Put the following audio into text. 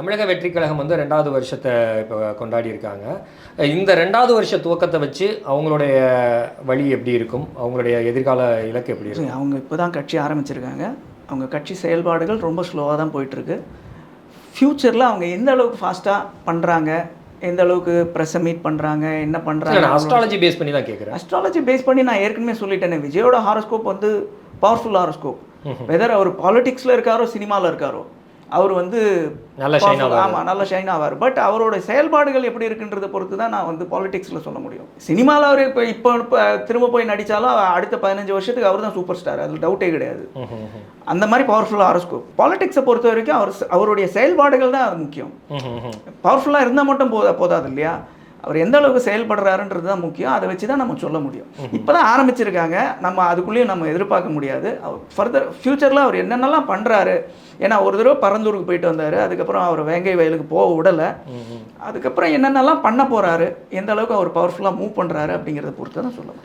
தமிழக வெற்றிக் கழகம் வந்து 2வது வருஷத்தை இப்போ கொண்டாடி இருக்காங்க. இந்த 2வது வருஷ துவக்கத்தை வச்சு அவங்களுடைய வழி எப்படி இருக்கும்? அவங்களுடைய எதிர்கால இலக்கு எப்படி இருக்கும்? அவங்க இப்போ தான் கட்சி ஆரம்பிச்சிருக்காங்க. அவங்க கட்சி செயல்பாடுகள் ரொம்ப ஸ்லோவாக தான் போயிட்டுருக்கு. ஃப்யூச்சரில் அவங்க எந்த அளவுக்கு ஃபாஸ்ட்டாக பண்ணுறாங்க, எந்த அளவுக்கு ப்ரெஸ்ஸை மீட் பண்ணுறாங்க, என்ன பண்ணுறாங்க. நான் அஸ்ட்ராலஜி பேஸ் பண்ணி தான் கேட்குறேன். அஸ்ட்ராலஜி பேஸ் பண்ணி நான் ஏற்கனவே சொல்லிட்டேனே, விஜயோட ஹாரோஸ்கோப் வந்து பவர்ஃபுல் ஹாரோஸ்கோப். வெதர் அவர் பாலிடிக்ஸில் இருக்காரோ சினிமாவில் இருக்காரோ, அவர் வந்து நல்ல ஷைன் ஆவார். ஆமாம், நல்ல ஷைன் ஆவார். பட் அவரோட செயல்பாடுகள் எப்படி இருக்குன்றதை பொறுத்து தான் நான் வந்து பாலிடிக்ஸில் சொல்ல முடியும். சினிமாவில் அவர் இப்போ திரும்ப போய் நடித்தாலும் அடுத்த 15 வருஷத்துக்கு அவர் தான் சூப்பர் ஸ்டார், அதில் டவுட்டே கிடையாது. அந்த மாதிரி பவர்ஃபுல் ஹாரோஸ்கோப். பாலிடிக்ஸை பொறுத்த வரைக்கும் அவருடைய செயல்பாடுகள் தான் அது முக்கியம். பவர்ஃபுல்லாக இருந்தால் மட்டும் போதாது இல்லையா, அவர் எந்த அளவுக்கு செயல்படுறாருன்றது தான் முக்கியம். அதை வச்சு தான் நம்ம சொல்ல முடியும். இப்போ தான் ஆரம்பிச்சிருக்காங்க, நம்ம அதுக்குள்ளேயும் நம்ம எதிர்பார்க்க முடியாது. அவர் ஃபர்தர் ஃப்யூச்சரில் அவர் என்னென்னலாம் பண்ணுறாரு. ஏன்னா ஒரு தடவை பரந்தூருக்கு போயிட்டு வந்தார், அதுக்கப்புறம் அவர் வேங்கை வயலுக்கு போக விடலை. அதுக்கப்புறம் என்னென்னலாம் பண்ண போகிறாரு, எந்த அளவுக்கு அவர் பவர்ஃபுல்லாக மூவ் பண்ணுறாரு அப்படிங்கிறத பொறுத்து தான் சொல்ல முடியும்.